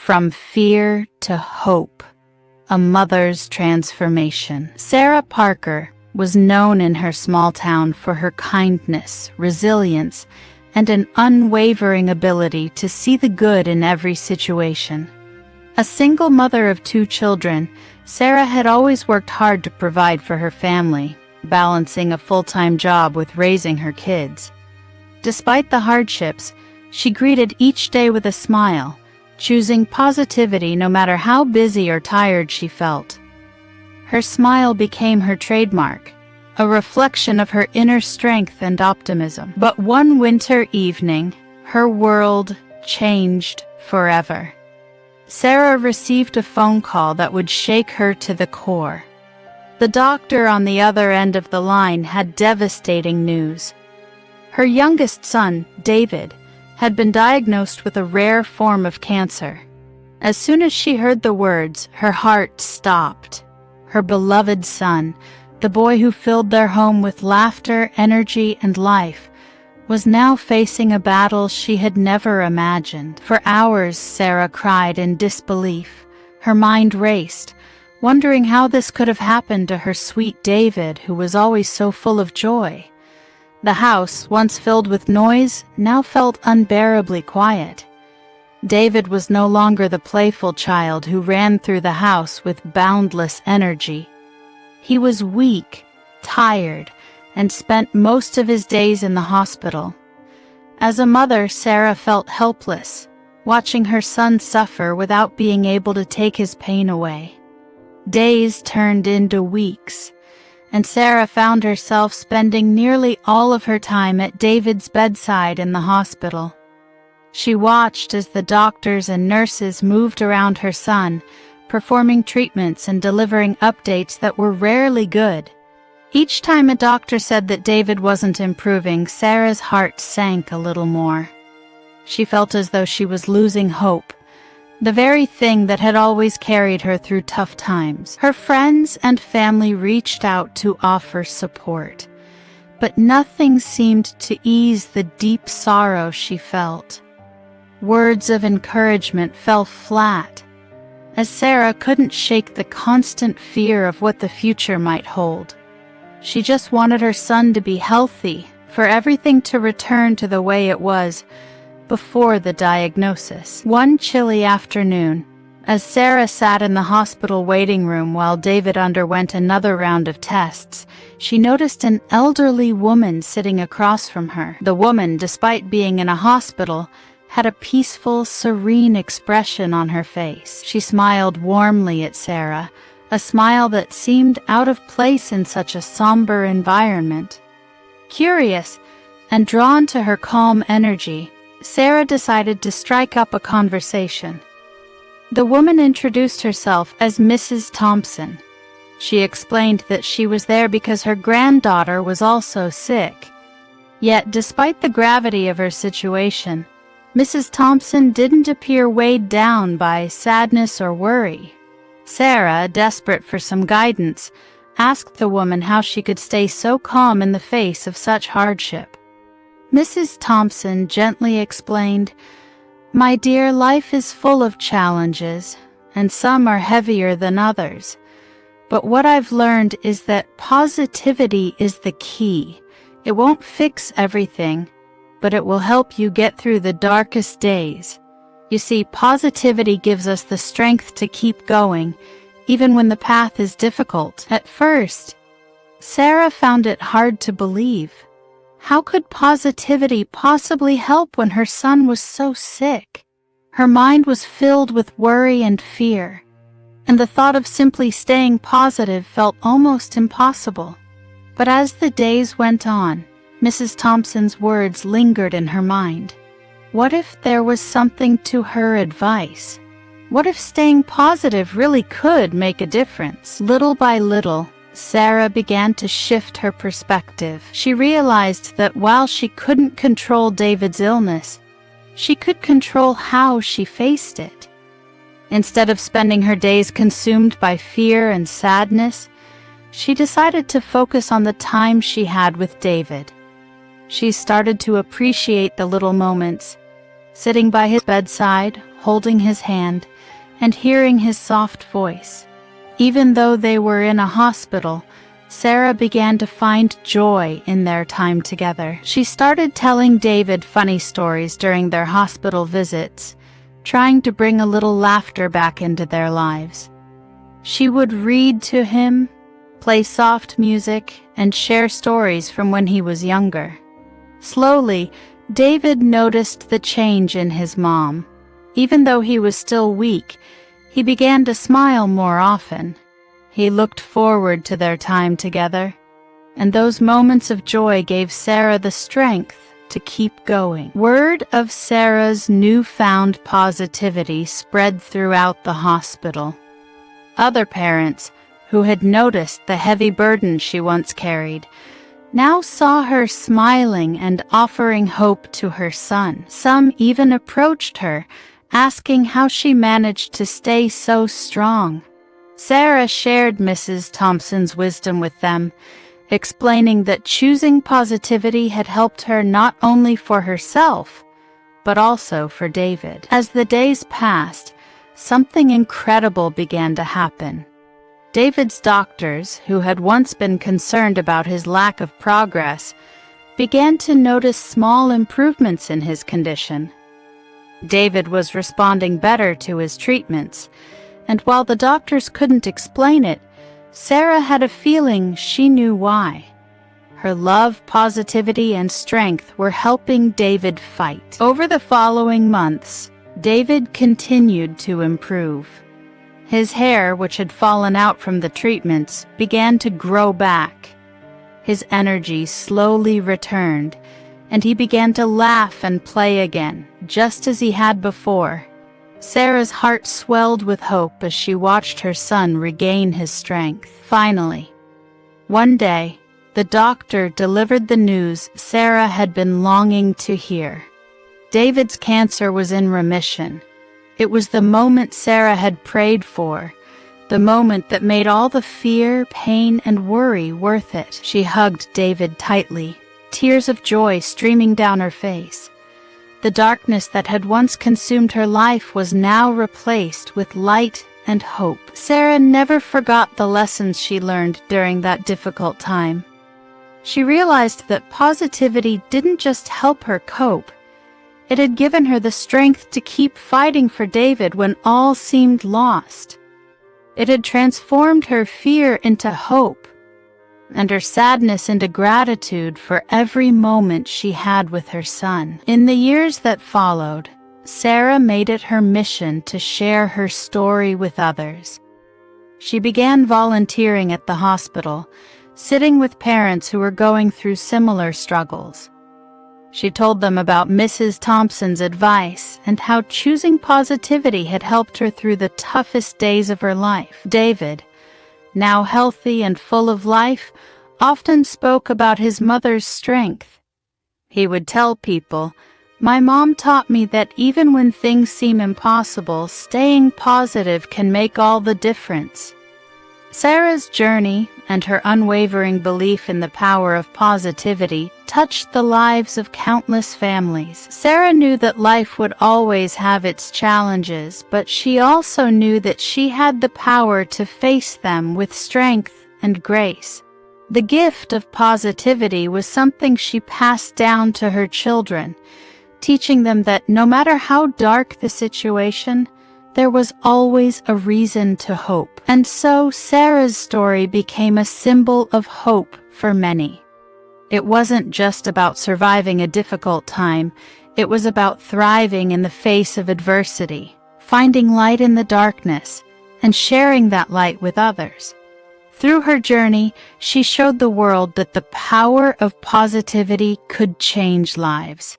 From Fear to Hope, a Mother's Transformation. Sarah Parker was known in her small town for her kindness, resilience, and an unwavering ability to see the good in every situation. A single mother of 2 children, Sarah had always worked hard to provide for her family, balancing a full-time job with raising her kids. Despite the hardships, she greeted each day with a smile, choosing positivity no matter how busy or tired she felt. Her smile became her trademark, a reflection of her inner strength and optimism. But one winter evening, her world changed forever. Sarah received a phone call that would shake her to the core. The doctor on the other end of the line had devastating news. Her youngest son, David, had been diagnosed with a rare form of cancer. As soon as she heard the words, her heart stopped. Her beloved son, the boy who filled their home with laughter, energy, and life, was now facing a battle she had never imagined. For hours, Sarah cried in disbelief. Her mind raced, wondering how this could have happened to her sweet David, who was always so full of joy. The house, once filled with noise, now felt unbearably quiet. David was no longer the playful child who ran through the house with boundless energy. He was weak, tired, and spent most of his days in the hospital. As a mother, Sarah felt helpless, watching her son suffer without being able to take his pain away. Days turned into weeks, and Sarah found herself spending nearly all of her time at David's bedside in the hospital. She watched as the doctors and nurses moved around her son, performing treatments and delivering updates that were rarely good. Each time a doctor said that David wasn't improving, Sarah's heart sank a little more. She felt as though she was losing hope, the very thing that had always carried her through tough times. Her friends and family reached out to offer support, but nothing seemed to ease the deep sorrow she felt. Words of encouragement fell flat, as Sarah couldn't shake the constant fear of what the future might hold. She just wanted her son to be healthy, for everything to return to the way it was before the diagnosis. One chilly afternoon, as Sarah sat in the hospital waiting room while David underwent another round of tests, she noticed an elderly woman sitting across from her. The woman, despite being in a hospital, had a peaceful, serene expression on her face. She smiled warmly at Sarah, a smile that seemed out of place in such a somber environment. Curious and drawn to her calm energy, Sarah decided to strike up a conversation. The woman introduced herself as Mrs. Thompson. She explained that she was there because her granddaughter was also sick. Yet, despite the gravity of her situation, Mrs. Thompson didn't appear weighed down by sadness or worry. Sarah, desperate for some guidance, asked the woman how she could stay so calm in the face of such hardship. Mrs. Thompson gently explained, "My dear, life is full of challenges, and some are heavier than others. But what I've learned is that positivity is the key. It won't fix everything, but it will help you get through the darkest days. You see, positivity gives us the strength to keep going, even when the path is difficult." At first, Sarah found it hard to believe. How could positivity possibly help when her son was so sick? Her mind was filled with worry and fear, and the thought of simply staying positive felt almost impossible. But as the days went on, Mrs. Thompson's words lingered in her mind. What if there was something to her advice? What if staying positive really could make a difference? Little by little, Sarah began to shift her perspective. She realized that while she couldn't control David's illness, she could control how she faced it. Instead of spending her days consumed by fear and sadness, she decided to focus on the time she had with David. She started to appreciate the little moments, sitting by his bedside, holding his hand and hearing his soft voice. Even though they were in a hospital, Sarah began to find joy in their time together. She started telling David funny stories during their hospital visits, trying to bring a little laughter back into their lives. She would read to him, play soft music, and share stories from when he was younger. Slowly, David noticed the change in his mom. Even though he was still weak, he began to smile more often. He looked forward to their time together, and those moments of joy gave Sarah the strength to keep going. Word of Sarah's newfound positivity spread throughout the hospital. Other parents, who had noticed the heavy burden she once carried, now saw her smiling and offering hope to her son. Some even approached her, asking how she managed to stay so strong. Sarah shared Mrs. Thompson's wisdom with them, explaining that choosing positivity had helped her not only for herself, but also for David. As the days passed, something incredible began to happen. David's doctors, who had once been concerned about his lack of progress, began to notice small improvements in his condition. David was responding better to his treatments, and while the doctors couldn't explain it, Sarah had a feeling she knew why. Her love, positivity, and strength were helping David fight. Over the following months, David continued to improve. His hair, which had fallen out from the treatments, began to grow back. His energy slowly returned, and he began to laugh and play again, just as he had before. Sarah's heart swelled with hope as she watched her son regain his strength. Finally, one day, the doctor delivered the news Sarah had been longing to hear. David's cancer was in remission. It was the moment Sarah had prayed for, the moment that made all the fear, pain, and worry worth it. She hugged David tightly, tears of joy streaming down her face. The darkness that had once consumed her life was now replaced with light and hope. Sarah never forgot the lessons she learned during that difficult time. She realized that positivity didn't just help her cope. It had given her the strength to keep fighting for David when all seemed lost. It had transformed her fear into hope, and her sadness into gratitude for every moment she had with her son. In the years that followed, Sarah made it her mission to share her story with others. She began volunteering at the hospital, sitting with parents who were going through similar struggles. She told them about Mrs. Thompson's advice and how choosing positivity had helped her through the toughest days of her life. David, now healthy and full of life, often spoke about his mother's strength. He would tell people, "My mom taught me that even when things seem impossible, staying positive can make all the difference." Sarah's journey and her unwavering belief in the power of positivity touched the lives of countless families. Sarah knew that life would always have its challenges, but she also knew that she had the power to face them with strength and grace. The gift of positivity was something she passed down to her children, teaching them that no matter how dark the situation, there was always a reason to hope. And so Sarah's story became a symbol of hope for many. It wasn't just about surviving a difficult time, it was about thriving in the face of adversity, finding light in the darkness, and sharing that light with others. Through her journey, she showed the world that the power of positivity could change lives.